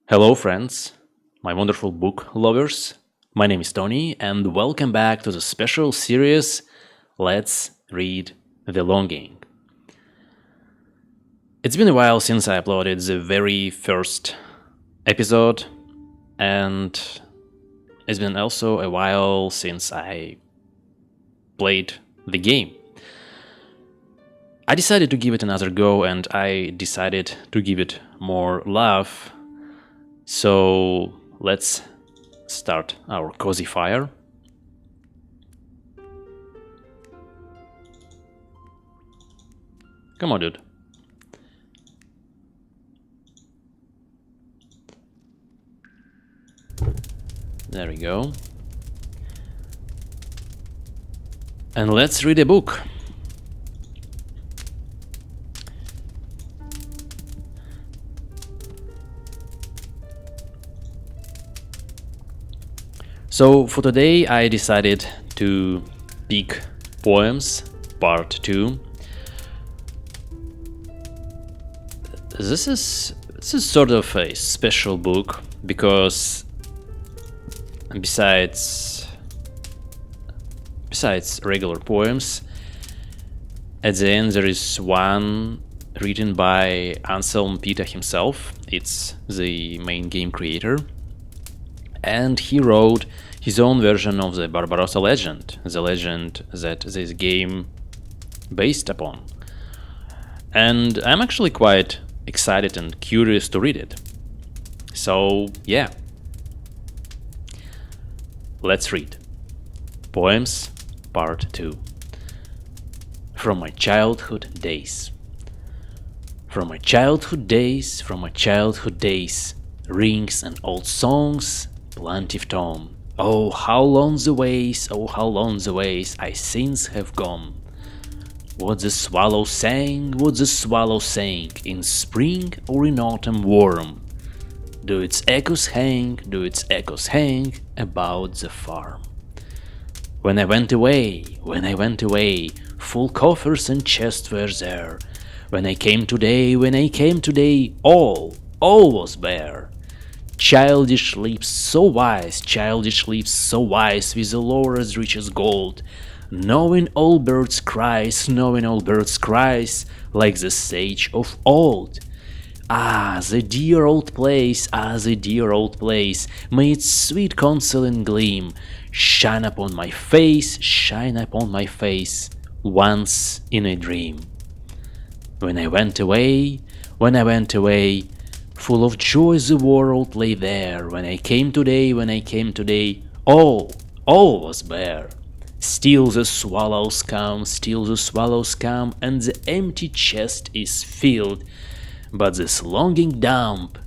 Hello, friends, my wonderful book lovers. My name is Tony, and welcome back to the special series Let's Read the Longing. It's been a while since I uploaded the very first episode, and it's been also a while since I played the game. I decided to give it another go, and I decided to give it more love. So let's start our cozy fire. Come on, dude. There we go. And let's read a book. So for today I decided to pick Poems Part 2. This is sort of a special book because besides regular poems, at the end there is one written by Anselm Peter himself. It's the main game creator. And he wrote his own version of the Barbarossa legend, the legend that this game based upon. And I'm actually quite excited and curious to read it. So, yeah. Let's read. Poems, Part 2. From my childhood days. From my childhood days, rings and old songs, plaintive tone. Oh, how long the ways, I since have gone. What the swallow sang, in spring or in autumn warm? Do its echoes hang, about the farm? When I went away, full coffers and chests were there. When I came today, all was bare. Childish lips so wise, with a lore as rich as gold, knowing all birds' cries, like the sage of old. Ah, the dear old place, may its sweet consoling gleam shine upon my face, once in a dream. When I went away, full of joy the world lay there. When I came today, all was bare. Still the swallows come, and the empty chest is filled. But this longing damp,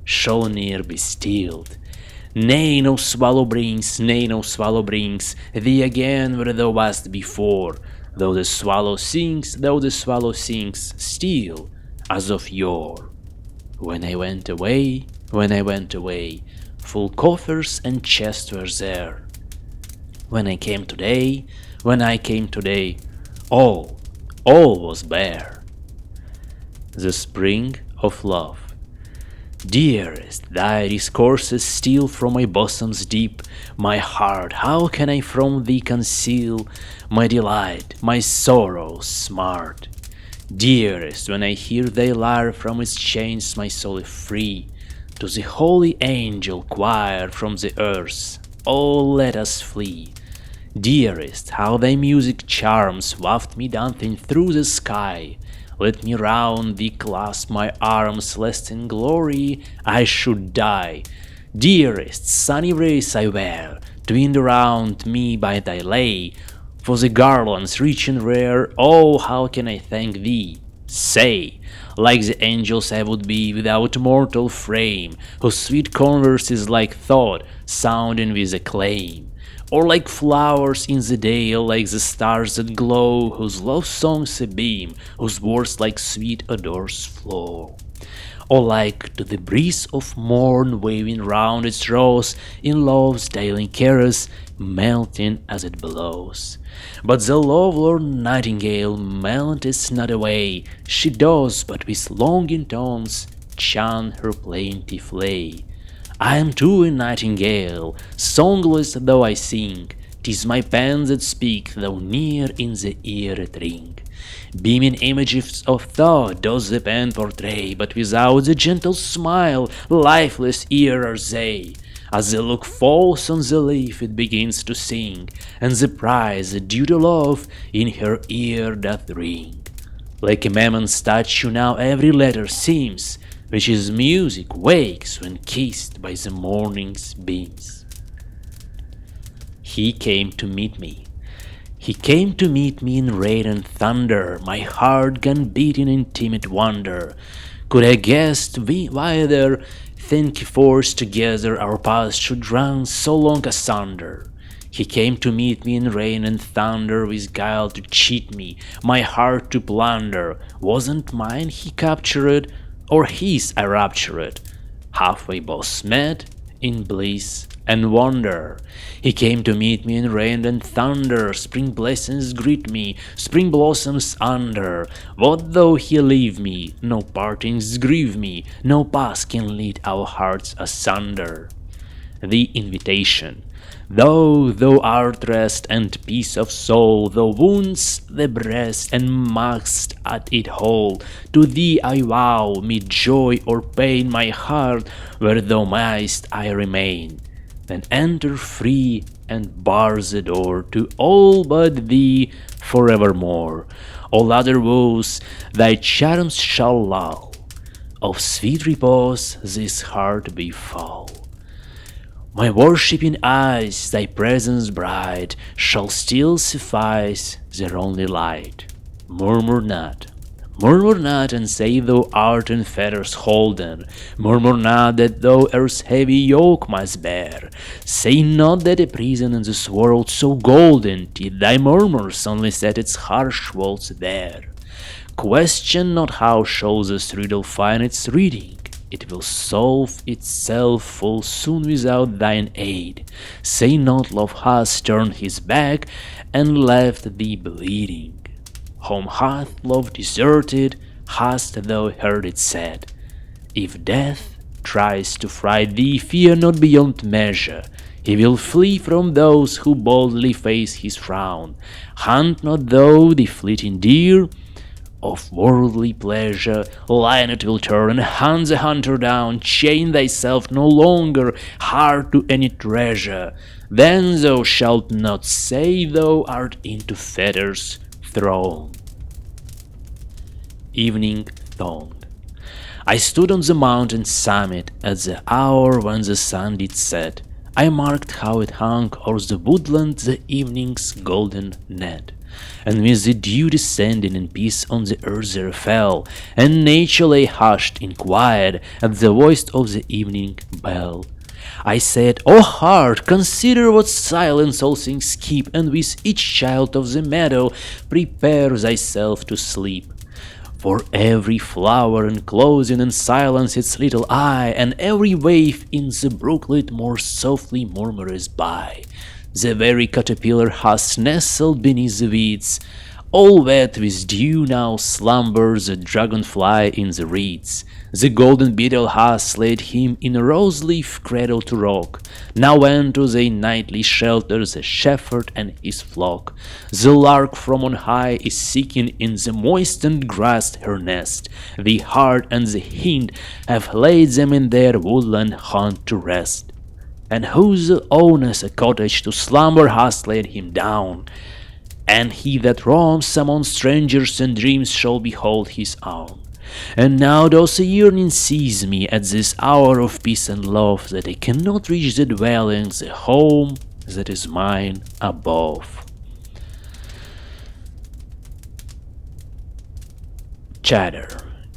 shall ne'er be stilled. Nay, no swallow brings, thee again where thou wast before. Though the swallow sings, still as of yore. When I went away, full coffers and chests were there. When I came today, all was bare. The spring of love. Dearest, thy discourses steal from my bosom's deep. My heart, how can I from thee conceal my delight, my sorrow smart? Dearest, when I hear thy lyre from its chains my soul is free. To the holy angel choir from the earth, oh let us flee. Dearest, how thy music charms waft me dancing through the sky. Let me round thee clasp my arms, lest in glory I should die. Dearest, sunny rays I wear, twined around me by thy lay. For the garlands rich and rare, oh, how can I thank thee? Say, like the angels I would be without mortal frame, whose sweet converse is like thought, sounding with acclaim. Or like flowers in the dale, like the stars that glow, whose love songs a beam, whose words like sweet odors flow. Or like to the breeze of morn waving round its rose, in love's daily caress, melting as it blows. But the love-lorn nightingale melteth not away, she does but with longing tones chant her plaintive lay. I am too a nightingale, songless though I sing, 'tis my pen that speak, though near in the ear it ring. Beaming images of thought does the pen portray, but without the gentle smile, lifeless ear are they. As the look falls on the leaf, it begins to sing, and the prize, the due to love, in her ear doth ring. Like a mammoth statue now every letter seems, which is music wakes when kissed by the morning's beams. He came to meet me. He came to meet me in rain and thunder, my heart gun beating in timid wonder. Could I guessed whither, think forced together, our paths should run so long asunder? He came to meet me in rain and thunder, with guile to cheat me, my heart to plunder. Wasn't mine he captured, or his I raptured? Halfway both met, in bliss and wonder. He came to meet me in rain and thunder, spring blessings greet me, spring blossoms under. What though he leave me? No partings grieve me, no path can lead our hearts asunder. The invitation. Though thou art rest and peace of soul, thou wounds the breast and must at it hold, to thee I vow, mid joy or pain, my heart, where thou mayst I remain. Then enter free and bar the door to all but thee forevermore. All other woes thy charms shall lull, of sweet repose this heart befall. My worshipping eyes, thy presence bright, shall still suffice their only light. Murmur not, and say thou art in fetters holden. Murmur not that thou earth's heavy yoke must bear. Say not that a prison in this world so golden, did thy murmurs only set its harsh walls bare. Question not how shall this riddle find its reading. It will solve itself full soon without thine aid. Say not love has turned his back and left thee bleeding. Whom hath love deserted, hast thou heard it said? If death tries to fright thee, fear not beyond measure. He will flee from those who boldly face his frown. Hunt not thou the fleeting deer of worldly pleasure, lion it will turn and hunt the hunter down. Chain thyself no longer hard to any treasure. Then thou shalt not say thou art into fetters thrown. Evening dawned. I stood on the mountain summit at the hour when the sun did set. I marked how it hung o'er the woodland the evening's golden net. And with the dew descending in peace on the earth there fell, and nature lay hushed in quiet at the voice of the evening bell. I said, O heart, consider what silence all things keep, and with each child of the meadow prepare thyself to sleep. For every flower enclosing in silence its little eye, and every wave in the brooklet more softly murmurs by. The very caterpillar has nestled beneath the weeds. All wet with dew now slumbers the dragonfly in the reeds. The golden beetle has laid him in a rose-leaf cradle to rock. Now went to the nightly shelter the shepherd and his flock. The lark from on high is seeking in the moistened grass her nest. The hart and the hind have laid them in their woodland haunt to rest. And whoso owneth a cottage to slumber has laid him down, and he that roams among strangers and dreams shall behold his own. And now does a yearning seize me at this hour of peace and love, that I cannot reach the dwelling, the home that is mine above. Chatter.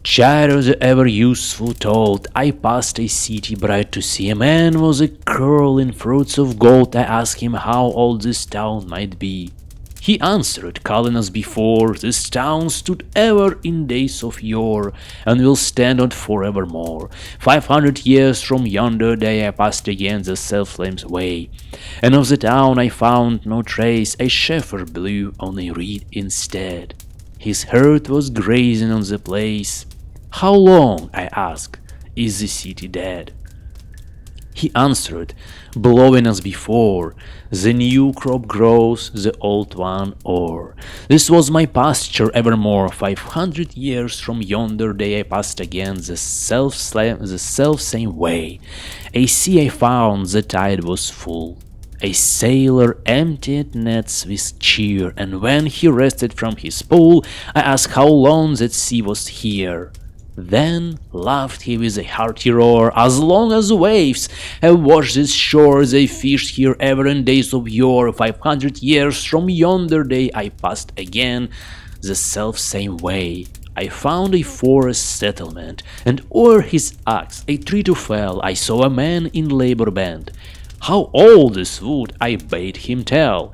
Chatter the ever useful told. I passed a city bright to see. A man was a curl in fruits of gold. I asked him how old this town might be. He answered, calling as before, this town stood ever in days of yore, and will stand on forevermore. 500 years from yonder day I passed again the self-flame's way, and of the town I found no trace. A shepherd blew on a reed instead. His herd was grazing on the place. How long? I asked. is the city dead? He answered, blowing as before, the new crop grows, the old one o'er. This was my pasture evermore. 500 years from yonder day I passed again the self-same way. A sea I found, the tide was full. A sailor emptied nets with cheer, and when he rested from his pull, I asked how long that sea was here. Then laughed he with a hearty roar, as long as the waves have washed this shore, they fished here ever in days of yore. 500 years from yonder day I passed again the self-same way. I found a forest settlement, and o'er his axe a tree to fell I saw a man in labor bent. How old this wood, I bade him tell.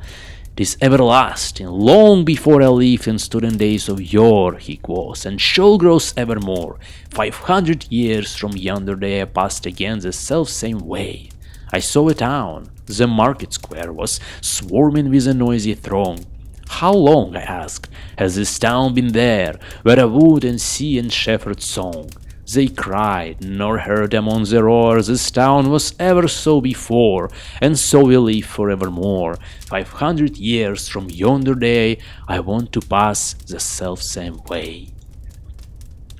'Tis everlasting, long before I lived and stood in days of yore, he quoth, and shall grow evermore. 500 years from yonder day I passed again the self-same way. I saw a town, the market square was swarming with a noisy throng. How long, I asked, has this town been there, where a wood and sea and shepherd's song? They cried, nor heard among the roar, this town was ever so before, and so will live forevermore. 500 years from yonder day I want to pass the self-same way.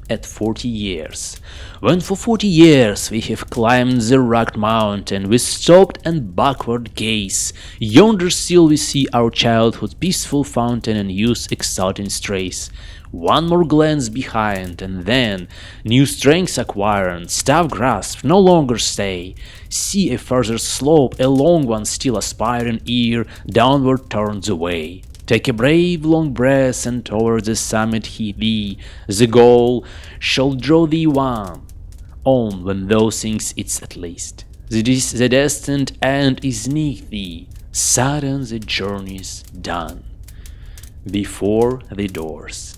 At 40 years. When for 40 years we have climbed the rugged mountain, we stopped and backward gaze. Yonder still we see our childhood's peaceful fountain and youth's exulting strays. One more glance behind, and then, new strength acquired, staff grasped, no longer stay. See a further slope, a long one still aspiring ere downward turns away. Take a brave long breath, and toward the summit heed thee. The goal shall draw thee on when thou thinkst it at least. The destined end is near thee. Sudden the journey's done. Before the doors.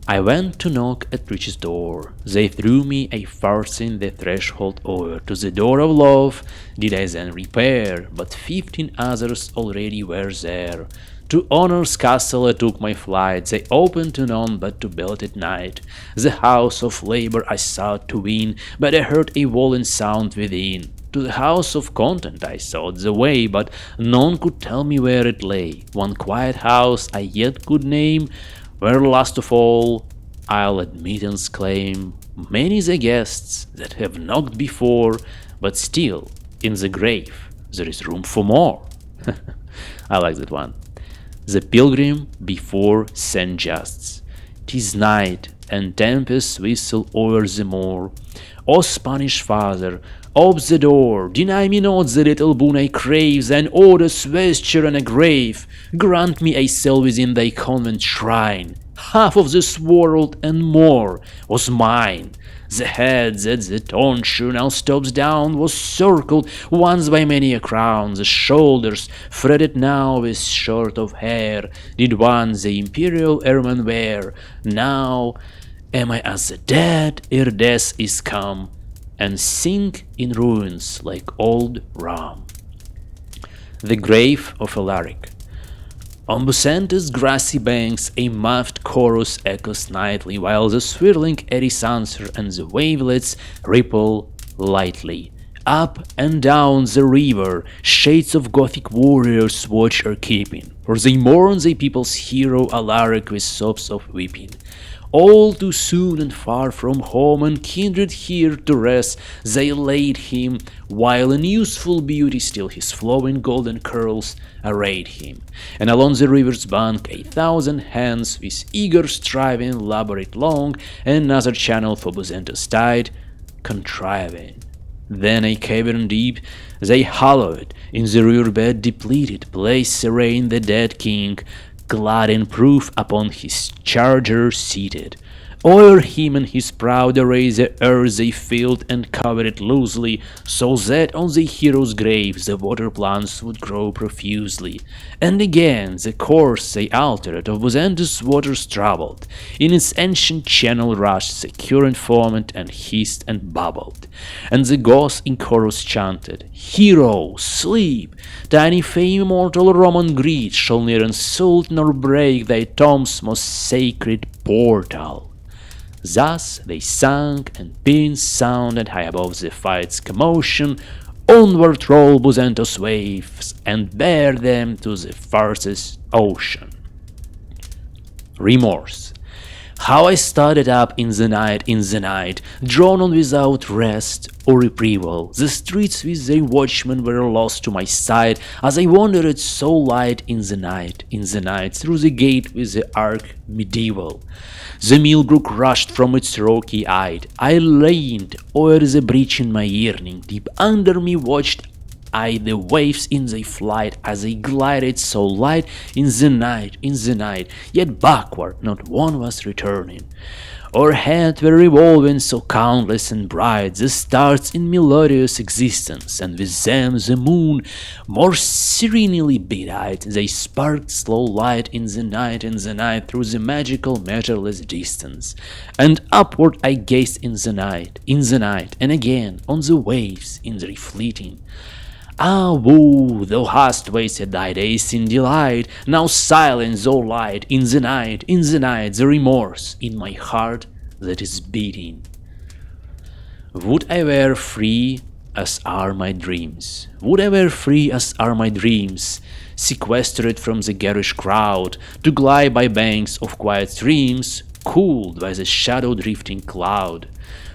I went to knock at riches' door. They threw me a forcing the threshold o'er. To the door of love did I then repair, but 15 others already were there. To honor's castle I took my flight. They opened to none but to belted night. The house of labor I sought to win, but I heard a walling sound within. To the house of content I sought the way, but none could tell me where it lay. One quiet house I yet could name, where last of all I'll admittance claim. Many the guests that have knocked before, but still in the grave there is room for more. I like that one. The pilgrim before St. Just's. 'Tis night, and tempests whistle o'er the moor. O Spanish father, ope the door, deny me not the little boon I crave, thine odorous vesture and a grave. Grant me a cell within thy convent shrine. Half of this world and more was mine. The head that the tonsure now stops down was circled once by many a crown. The shoulders, fretted now with shirt of hair, did once the imperial ermine wear. Now am I as the dead ere death is come, and sink in ruins like old Rome. The grave of Alaric. On Bucenta's grassy banks a muffled chorus echoes nightly, while the swirling eddies answer and the wavelets ripple lightly. Up and down the river, shades of Gothic warriors watch her keeping, for they mourn their people's hero Alaric with sobs of weeping. All too soon and far from home and kindred here to rest, they laid him, while in youthful beauty still his flowing golden curls arrayed him. And along the river's bank 1,000 hands with eager striving labored long, and another channel for Bucenta's tide contriving. Then a cavern deep they hollowed, in the riverbed depleted place serene the dead king, glad in proof upon his charger seated. O'er him and his proud array the earth they filled and covered it loosely, so that on the hero's grave the water plants would grow profusely. And again the course they altered of Bucenta's waters troubled. In its ancient channel rushed the current foamed and hissed and bubbled. And the Goths in chorus chanted, "Hero, sleep! Tiny fame immortal Roman greed shall ne'er insult nor break thy tomb's most sacred portal." Thus they sank, and pins sounded high above the fight's commotion. Onward roll Buzentos waves, and bear them to the farthest ocean. Remorse. How I started up in the night, drawn on without rest or reprieval. The streets with their watchmen were lost to my sight, as I wandered so light in the night, through the gate with the arc medieval. The Millbrook rushed from its rocky height. I leaned o'er the breach in my yearning. Deep under me watched I the waves in their flight, as they glided so light in the night, yet backward not one was returning. O'erhead were revolving so countless and bright the stars in melodious existence, and with them the moon, more serenely beat-eyed, they sparked slow light in the night through the magical measureless distance. And upward I gazed in the night, and again on the waves in their fleeting. Ah, woo, thou hast wasted thy days in delight, now silence, O light, in the night, the remorse in my heart that is beating. Would I were free as are my dreams, sequestered from the garish crowd, to glide by banks of quiet streams, cooled by the shadow-drifting cloud.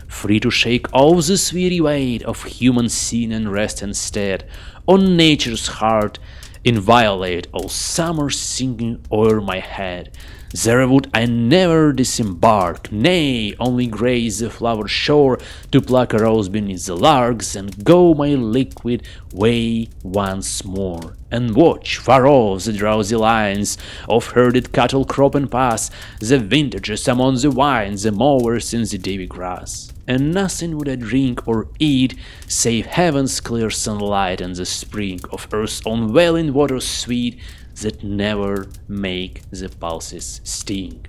Free to shake off the weary weight of human sin and rest instead on nature's heart, inviolate all summer singing o'er my head. There would I never disembark, nay, only graze the flowered shore to pluck a rose beneath the larks and go my liquid way once more, and watch far off the drowsy lines of herded cattle crop and pass, the vintages among the vines, the mowers in the dewy grass. And nothing would I drink or eat save heaven's clear sunlight and the spring of earth's own welling waters sweet that never make the pulses sting.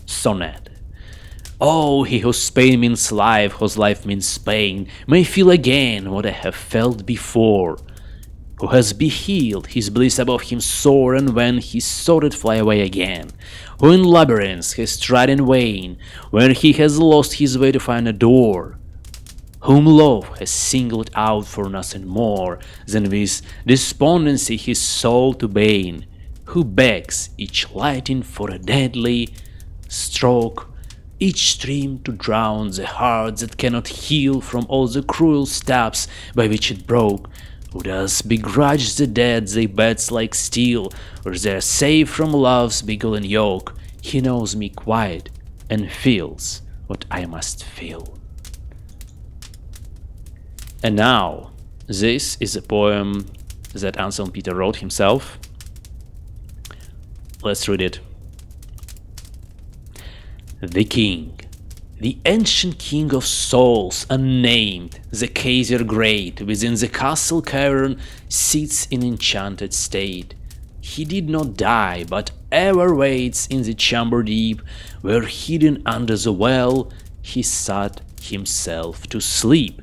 Sonnet. Oh, he whose pain means life, whose life means pain, may feel again what I have felt before. Who has beheld his bliss above him soar, and when he sought it fly away again. Who in labyrinths has tried in vain, where he has lost his way to find a door. Whom love has singled out for nothing more than with despondency his soul to bane. Who begs each lighting for a deadly stroke, each stream to drown the heart that cannot heal from all the cruel stabs by which it broke. Who does begrudge the dead they beds like steel, or they're safe from love's beguiling yoke. He knows me quite, and feels what I must feel. And now, this is a poem that Anselm Peter wrote himself. Let's read it. The King. The ancient king of souls, unnamed, the Kaiser great, within the castle cavern sits in enchanted state. He did not die, but ever waits in the chamber deep, where hidden under the well he sat himself to sleep.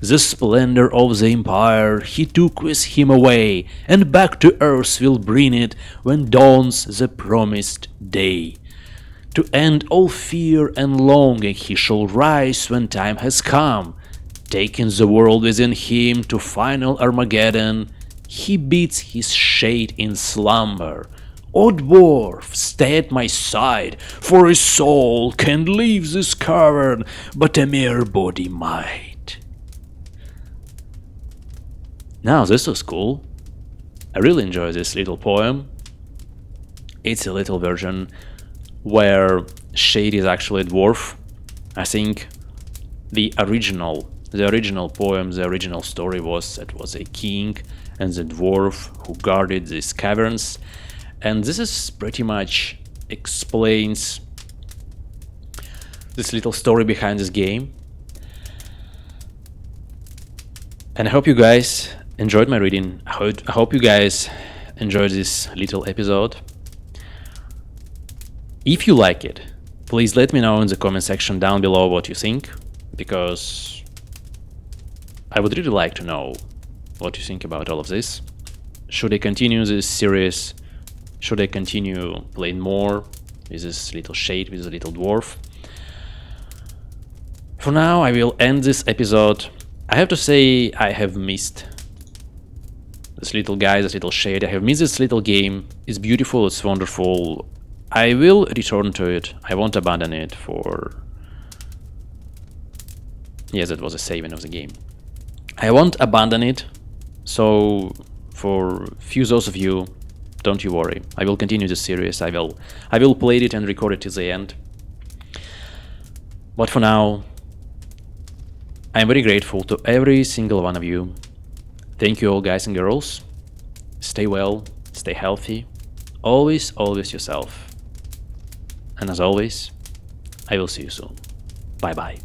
The splendor of the empire he took with him away, and back to earth will bring it when dawns the promised day. To end all fear and longing he shall rise when time has come. Taking the world within him to final Armageddon, he beats his shade in slumber. O dwarf, stay at my side, for a soul can leave this cavern, but a mere body might. Now this was cool. I really enjoy this little poem. It's a little version where Shade is actually a dwarf. I think the original poem, the original story was that was a king and the dwarf who guarded these caverns, and this is pretty much explains this little story behind this game. And I hope you guys enjoyed my reading. I hope you guys enjoyed this little episode. If you like it, please let me know in the comment section down below what you think, because I would really like to know what you think about all of this. Should I continue this series? Should I continue playing more with this little shade, with this little dwarf? For now, I will end this episode. I have to say, I have missed this little guy, this little shade. I have missed this little game. It's beautiful, it's wonderful. I will return to it. I won't abandon it for... Yes, that was a saving of the game. I won't abandon it. So, for few those of you, don't you worry. I will continue this series. I will play it and record it till the end. But for now, I'm very grateful to every single one of you. Thank you all, guys and girls. Stay well, stay healthy. Always, always yourself. And as always, I will see you soon. Bye bye.